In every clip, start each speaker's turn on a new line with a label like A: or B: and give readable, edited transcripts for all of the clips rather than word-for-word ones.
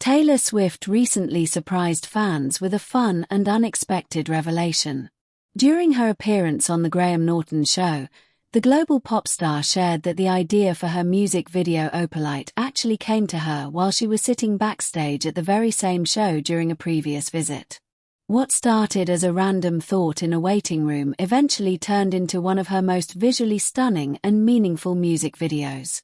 A: Taylor Swift recently surprised fans with a fun and unexpected revelation. During her appearance on The Graham Norton Show, the global pop star shared that the idea for her music video Opalite actually came to her while she was sitting backstage at the very same show during a previous visit. What started as a random thought in a waiting room eventually turned into one of her most visually stunning and meaningful music videos.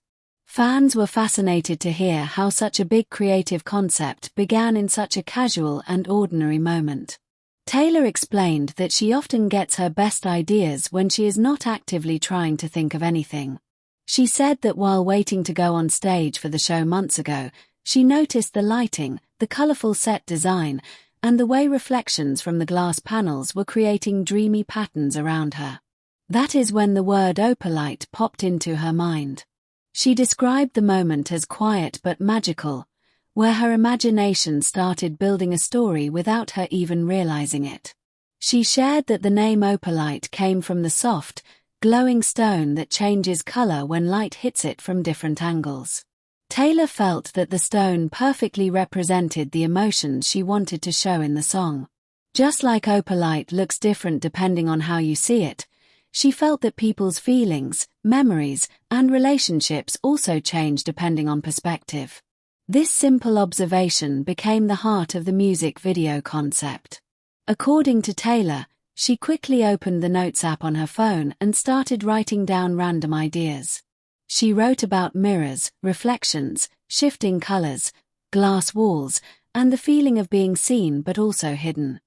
A: Fans were fascinated to hear how such a big creative concept began in such a casual and ordinary moment. Taylor explained that she often gets her best ideas when she is not actively trying to think of anything. She said that while waiting to go on stage for the show months ago, she noticed the lighting, the colorful set design, and the way reflections from the glass panels were creating dreamy patterns around her. That is when the word Opalite popped into her mind. She described the moment as quiet but magical, where her imagination started building a story without her even realizing it. She shared that the name Opalite came from the soft, glowing stone that changes color when light hits it from different angles. Taylor felt that the stone perfectly represented the emotions she wanted to show in the song. Just like Opalite looks different depending on how you see it, she felt that people's feelings, memories, and relationships also change depending on perspective. This simple observation became the heart of the music video concept. According to Taylor, she quickly opened the Notes app on her phone and started writing down random ideas. She wrote about mirrors, reflections, shifting colors, glass walls, and the feeling of being seen but also hidden.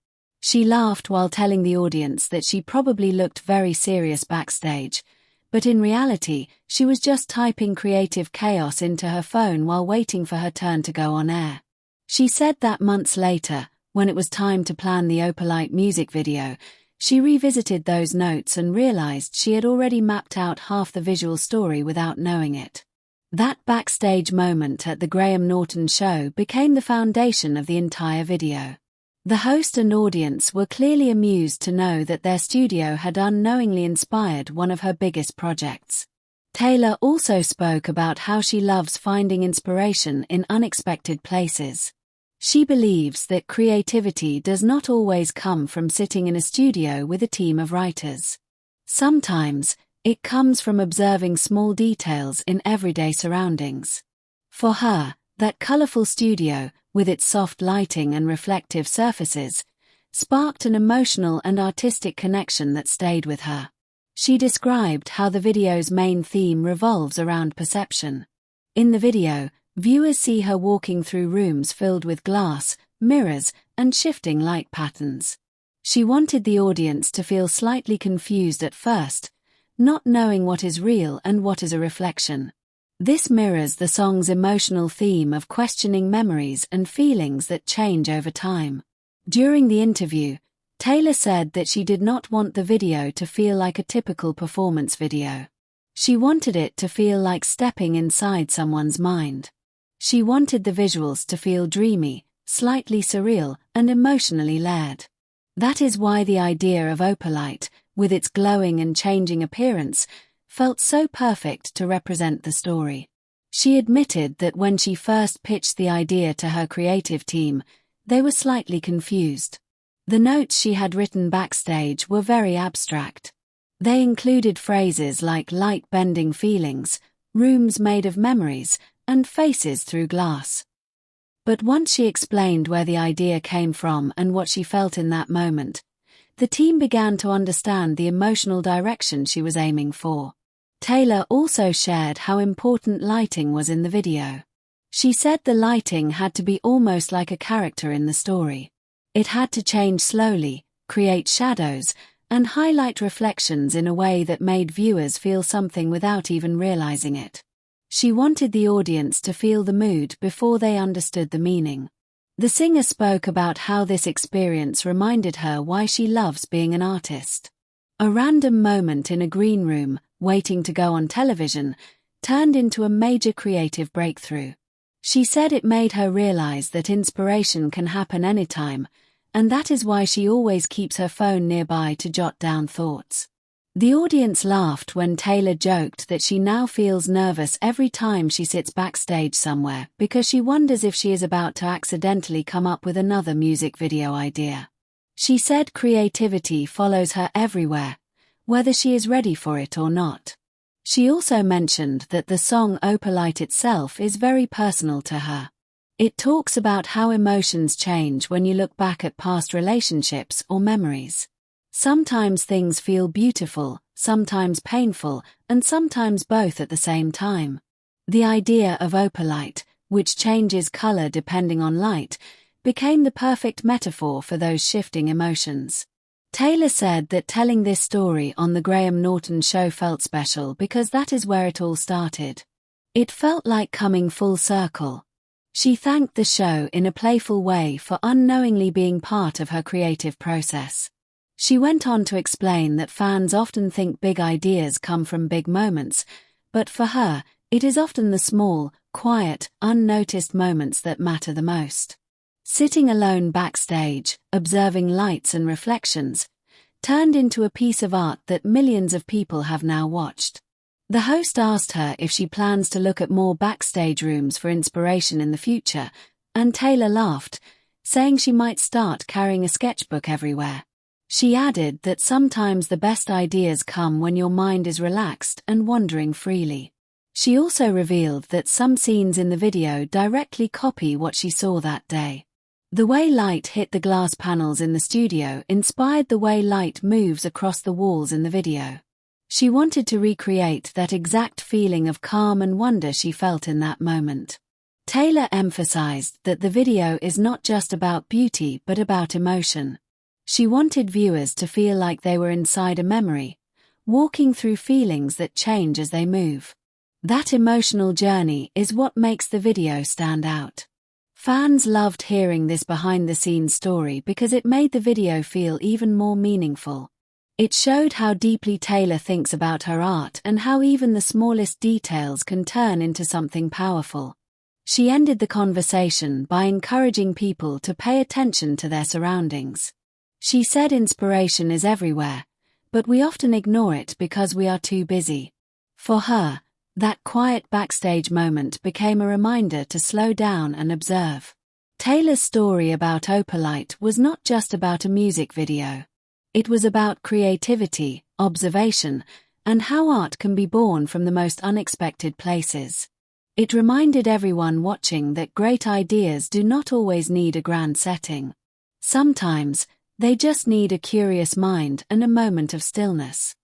A: She laughed while telling the audience that she probably looked very serious backstage, but in reality, she was just typing creative chaos into her phone while waiting for her turn to go on air. She said that months later, when it was time to plan the Opalite music video, she revisited those notes and realized she had already mapped out half the visual story without knowing it. That backstage moment at the Graham Norton Show became the foundation of the entire video. The host and audience were clearly amused to know that their studio had unknowingly inspired one of her biggest projects. Taylor also spoke about how she loves finding inspiration in unexpected places. She believes that creativity does not always come from sitting in a studio with a team of writers. Sometimes, it comes from observing small details in everyday surroundings. For her, that colorful studio, with its soft lighting and reflective surfaces, sparked an emotional and artistic connection that stayed with her. She described how the video's main theme revolves around perception. In the video, viewers see her walking through rooms filled with glass, mirrors, and shifting light patterns. She wanted the audience to feel slightly confused at first, not knowing what is real and what is a reflection. This mirrors the song's emotional theme of questioning memories and feelings that change over time. During the interview, Taylor said that she did not want the video to feel like a typical performance video. She wanted it to feel like stepping inside someone's mind. She wanted the visuals to feel dreamy, slightly surreal, and emotionally layered. That is why the idea of Opalite, with its glowing and changing appearance, felt so perfect to represent the story. She admitted that when she first pitched the idea to her creative team, they were slightly confused. The notes she had written backstage were very abstract. They included phrases like light-bending feelings, rooms made of memories, and faces through glass. But once she explained where the idea came from and what she felt in that moment, the team began to understand the emotional direction she was aiming for. Taylor also shared how important lighting was in the video. She said the lighting had to be almost like a character in the story. It had to change slowly, create shadows, and highlight reflections in a way that made viewers feel something without even realizing it. She wanted the audience to feel the mood before they understood the meaning. The singer spoke about how this experience reminded her why she loves being an artist. A random moment in a green room, waiting to go on television, turned into a major creative breakthrough. She said it made her realize that inspiration can happen anytime, and that is why she always keeps her phone nearby to jot down thoughts. The audience laughed when Taylor joked that she now feels nervous every time she sits backstage somewhere because she wonders if she is about to accidentally come up with another music video idea. She said creativity follows her everywhere, whether she is ready for it or not. She also mentioned that the song Opalite itself is very personal to her. It talks about how emotions change when you look back at past relationships or memories. Sometimes things feel beautiful, sometimes painful, and sometimes both at the same time. The idea of opalite, which changes color depending on light, became the perfect metaphor for those shifting emotions. Taylor said that telling this story on the Graham Norton Show felt special because that is where it all started. It felt like coming full circle. She thanked the show in a playful way for unknowingly being part of her creative process. She went on to explain that fans often think big ideas come from big moments, but for her, it is often the small, quiet, unnoticed moments that matter the most. Sitting alone backstage, observing lights and reflections, turned into a piece of art that millions of people have now watched. The host asked her if she plans to look at more backstage rooms for inspiration in the future, and Taylor laughed, saying she might start carrying a sketchbook everywhere. She added that sometimes the best ideas come when your mind is relaxed and wandering freely. She also revealed that some scenes in the video directly copy what she saw that day. The way light hit the glass panels in the studio inspired the way light moves across the walls in the video. She wanted to recreate that exact feeling of calm and wonder she felt in that moment. Taylor emphasized that the video is not just about beauty but about emotion. She wanted viewers to feel like they were inside a memory, walking through feelings that change as they move. That emotional journey is what makes the video stand out. Fans loved hearing this behind-the-scenes story because it made the video feel even more meaningful. It showed how deeply Taylor thinks about her art and how even the smallest details can turn into something powerful. She ended the conversation by encouraging people to pay attention to their surroundings. She said inspiration is everywhere, but we often ignore it because we are too busy. For her, that quiet backstage moment became a reminder to slow down and observe. Taylor's story about Opalite was not just about a music video. It was about creativity, observation, and how art can be born from the most unexpected places. It reminded everyone watching that great ideas do not always need a grand setting. Sometimes, they just need a curious mind and a moment of stillness.